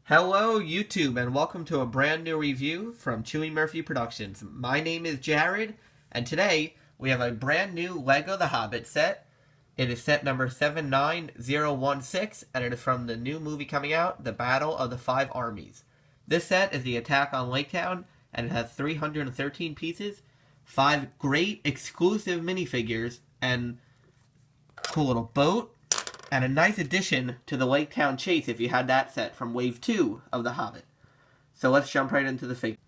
Hello YouTube and welcome to a brand new review from Chewy Murphy Productions. My name is Jared and today we have a brand new Lego The Hobbit set. It is set number 79016 and it is from the new movie coming out, The Battle of the Five Armies. This set is the attack on Lake Town and it has 313 pieces, 5 great exclusive minifigures, and a cool little boat. And a nice addition to the Lake Town chase if you had that set from Wave 2 of The Hobbit. So let's jump right into the figure.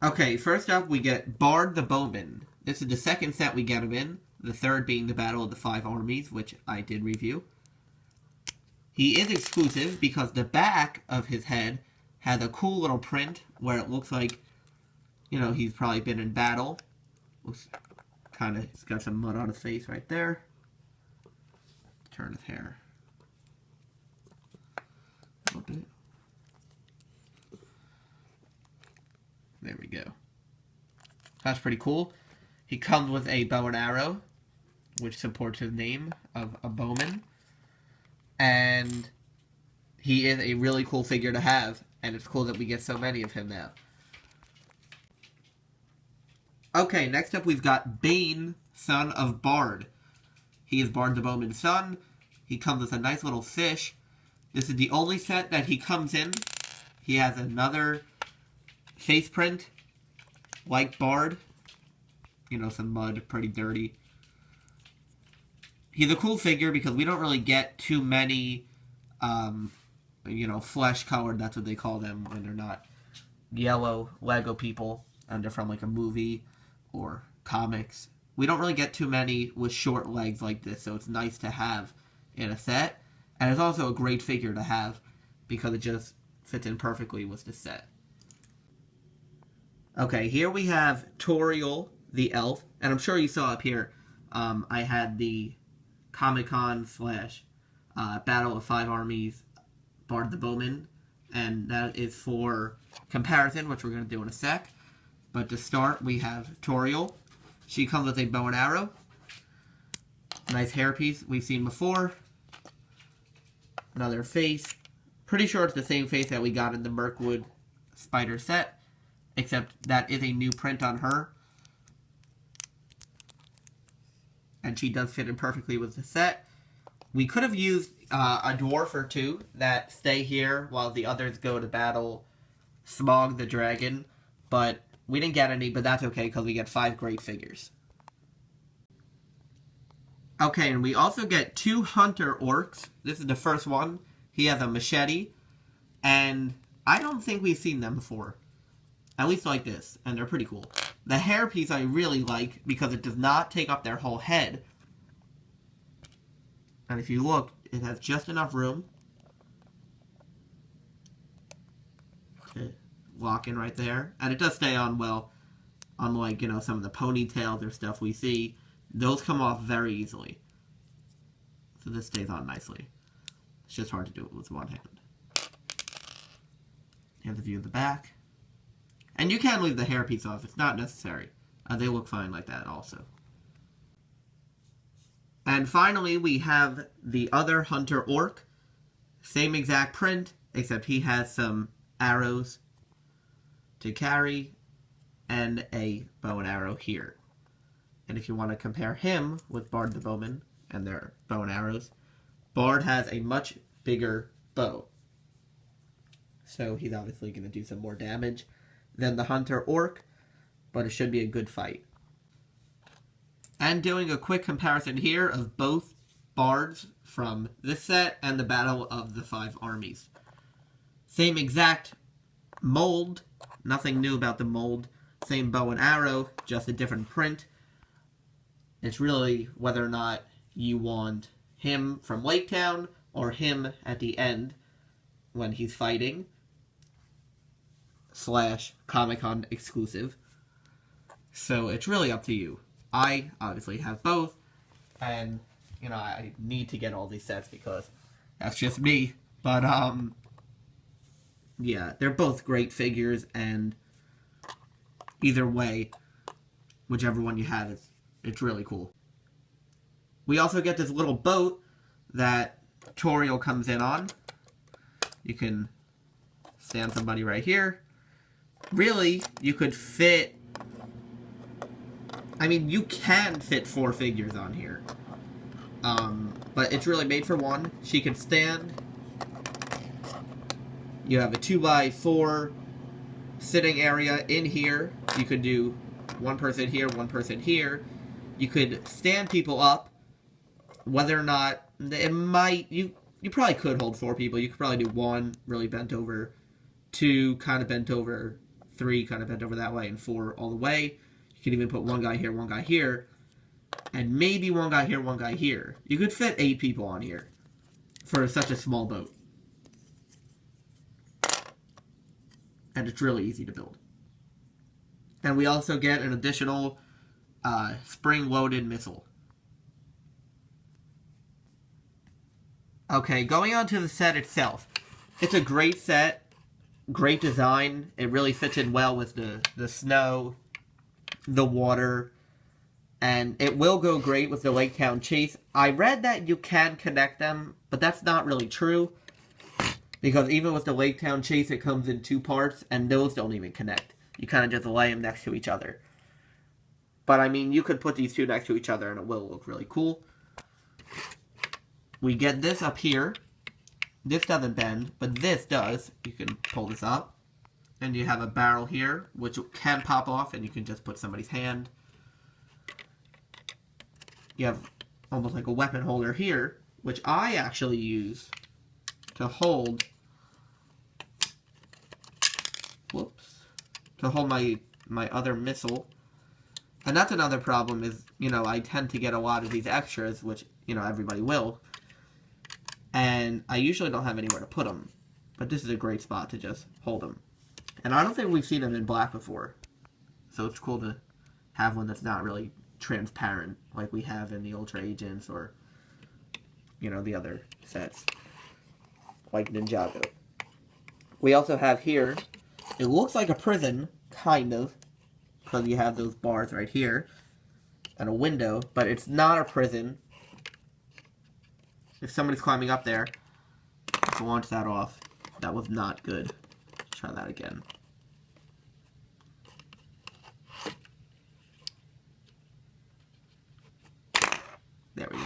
Okay, first up we get Bard the Bowman. This is the second set we get him in, the third being the Battle of the Five Armies, which I did review. He is exclusive because the back of his head has a cool little print where it looks like, you know, he's probably been in battle. Looks kind of, he's got some mud on his face right there. Turn his hair a little bit. There we go. That's pretty cool. He comes with a bow and arrow, which supports his name of a bowman. And he is a really cool figure to have, and it's cool that we get so many of him now. Okay, next up we've got Bane, son of Bard. He is Bard the Bowman's son. He comes with a nice little fish. This is the only set that he comes in. He has another face print, like Bard. You know, some mud, pretty dirty. He's a cool figure because we don't really get too many, you know, flesh-colored, that's what they call them when they're not yellow Lego people, and they're from like a movie or comics. We don't really get too many with short legs like this, so it's nice to have in a set. And it's also a great figure to have because it just fits in perfectly with the set. Okay, here we have Toriel the Elf, and I'm sure you saw up here, I had the Comic-Con / Battle of Five Armies Bard the Bowman, and that is for comparison, which we're going to do in a sec. But to start, we have Toriel. She comes with a bow and arrow. Nice hairpiece we've seen before. Another face. Pretty sure it's the same face that we got in the Mirkwood Spider set, except that is a new print on her. And she does fit in perfectly with the set. We could have used a dwarf or two that stay here while the others go to battle Smog the Dragon, but we didn't get any, but that's okay because we get 5 great figures. Okay, and we also get 2 hunter orcs. This is the first one. He has a machete, and I don't think we've seen them before. At least like this, and they're pretty cool. The hairpiece I really like because it does not take up their whole head. And if you look, it has just enough room to lock in right there. And it does stay on well, unlike, you know, some of the ponytails or stuff we see. Those come off very easily. So this stays on nicely. It's just hard to do it with one hand. You have the view of the back. And you can leave the hairpiece off. It's not necessary. They look fine like that also. And finally, we have the other hunter orc. Same exact print, except he has some arrows to carry and a bow and arrow here. And if you want to compare him with Bard the Bowman and their bow and arrows, Bard has a much bigger bow. So he's obviously going to do some more damage than the hunter orc, but it should be a good fight. And doing a quick comparison here of both bards from this set and the Battle of the Five Armies. Same exact mold, nothing new about the mold. Same bow and arrow, just a different print. It's really whether or not you want him from Lake Town or him at the end when he's fighting / Comic-Con exclusive. So it's really up to you. I obviously have both, and, you know, I need to get all these sets because that's just me. But, yeah, they're both great figures, and either way, whichever one you have, it's really cool. We also get this little boat that Toriel comes in on. You can stand somebody right here. Really, you could fit... I mean, you can fit 4 figures on here. But it's really made for one. She can stand. You have a 2x4 sitting area in here. You could do one person here, one person here. You could stand people up. Whether or not it might, you probably could hold 4 people. You could probably do 1 really bent over, 2 kind of bent over, 3 kind of bent over that way, and 4 all the way. You could even put 1 guy here, 1 guy here, and maybe 1 guy here, 1 guy here. You could fit 8 people on here for such a small boat. And it's really easy to build. And we also get an additional spring-loaded missile. Okay, going on to the set itself. It's a great set, great design. It really fits in well with the snow, the water, and it will go great with the Lake Town Chase. I read that you can connect them, but that's not really true. Because even with the Lake Town Chase, it comes in 2 parts, and those don't even connect. You kind of just lay them next to each other. But, I mean, you could put these 2 next to each other, and it will look really cool. We get this up here. This doesn't bend, but this does. You can pull this up. And you have a barrel here, which can pop off, and you can just put somebody's hand. You have almost like a weapon holder here, which I actually use to hold... to hold my other missile. And that's another problem is, you know, I tend to get a lot of these extras, which, you know, everybody will. And I usually don't have anywhere to put them. But this is a great spot to just hold them. And I don't think we've seen them in black before. So it's cool to have one that's not really transparent like we have in the Ultra Agents or, you know, the other sets. Like Ninjago. We also have here... It looks like a prison, kind of, because you have those bars right here, and a window, but it's not a prison. If somebody's climbing up there, let's launch that off. That was not good. Let's try that again. There we go.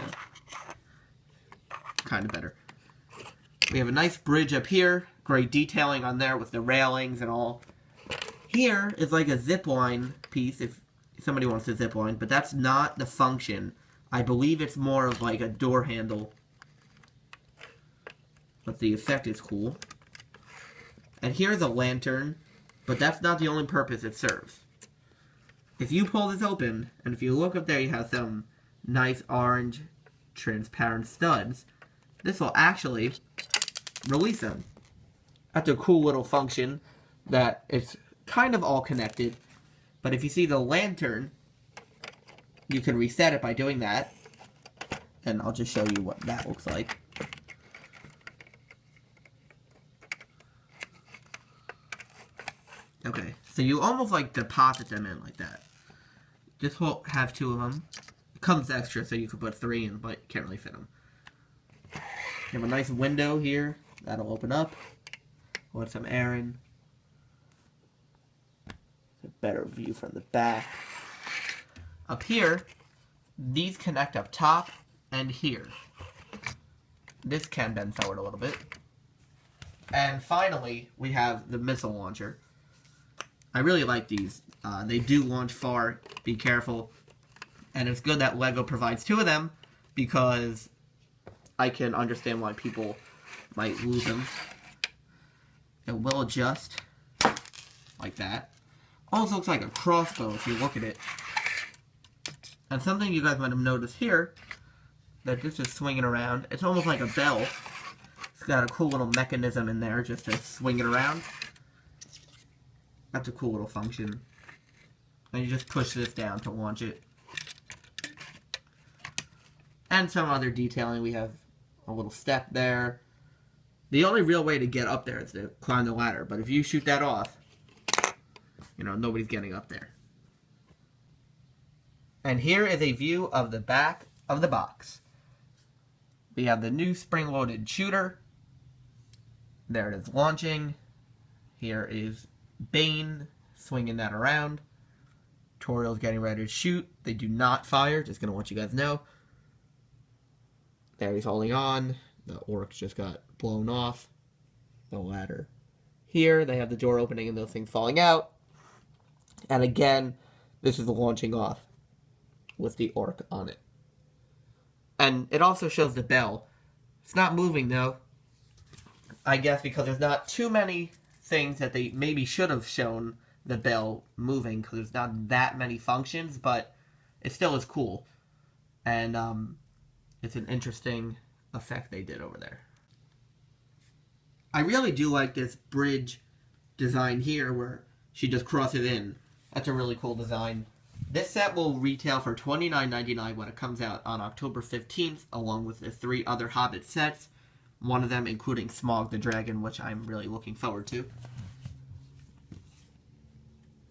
Kind of better. We have a nice bridge up here. Great detailing on there with the railings and all. Here is like a zip line piece if somebody wants to zip line, but that's not the function. I believe it's more of like a door handle. But the effect is cool. And here's a lantern, but that's not the only purpose it serves. If you pull this open, and if you look up there, you have some nice orange transparent studs. This will actually release them. That's a cool little function that it's kind of all connected. But if you see the lantern, you can reset it by doing that. And I'll just show you what that looks like. Okay, so you almost like deposit them in like that. Just have 2 of them. It comes extra, so you could put 3 in, but you can't really fit them. You have a nice window here. That'll open up. Let some air in. A better view from the back. Up here, these connect up top and here. This can bend forward a little bit. And finally, we have the missile launcher. I really like these. They do launch far. Be careful. And it's good that LEGO provides 2 of them because I can understand why people might lose them. It will adjust like that. Almost looks like a crossbow if you look at it. And something you guys might have noticed here, that this is swinging around. It's almost like a bell. It's got a cool little mechanism in there just to swing it around. That's a cool little function. And you just push this down to launch it. And some other detailing. We have a little step there. The only real way to get up there is to climb the ladder. But if you shoot that off, you know, nobody's getting up there. And here is a view of the back of the box. We have the new spring-loaded shooter. There it is launching. Here is Bane swinging that around. Toriel's getting ready to shoot. They do not fire. Just going to let you guys know. There he's holding on. The orcs just got blown off. The ladder. Here they have the door opening and those things falling out. And again, this is the launching off with the orc on it. And it also shows the bell. It's not moving though. I guess because there's not too many things that they maybe should have shown the bell moving, because there's not that many functions, but it still is cool. And it's an interesting effect they did over there. I really do like this bridge design here where she just crosses in. That's a really cool design. This set will retail for $29.99 when it comes out on October 15th, along with the 3 other Hobbit sets. One of them including Smaug the Dragon, which I'm really looking forward to.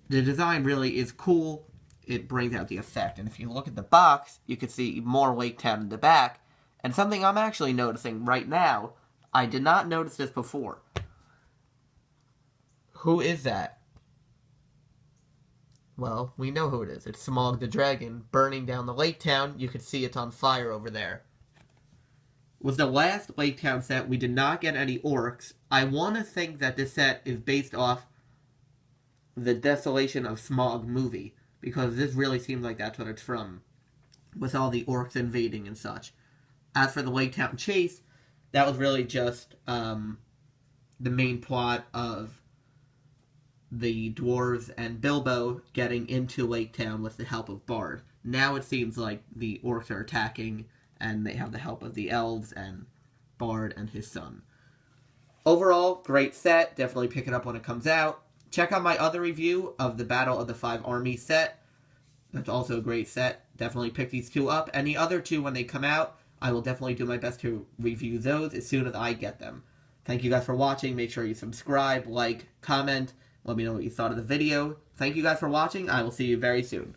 The design really is cool. It brings out the effect. And if you look at the box, you can see more Lake Town in the back. And something I'm actually noticing right now, I did not notice this before. Who is that? Well, we know who it is. It's Smaug the Dragon burning down the Lake Town. You can see it's on fire over there. Was the last Lake Town set, we did not get any orcs. I want to think that this set is based off the Desolation of Smaug movie, because this really seems like that's what it's from, with all the orcs invading and such. As for the Lake Town chase, that was really just the main plot of the dwarves and Bilbo getting into Lake Town with the help of Bard. Now it seems like the orcs are attacking, and they have the help of the elves and Bard and his son. Overall, great set. Definitely pick it up when it comes out. Check out my other review of the Battle of the 5 Armies set. That's also a great set. Definitely pick these 2 up. And the other 2, when they come out, I will definitely do my best to review those as soon as I get them. Thank you guys for watching. Make sure you subscribe, like, comment. Let me know what you thought of the video. Thank you guys for watching. I will see you very soon.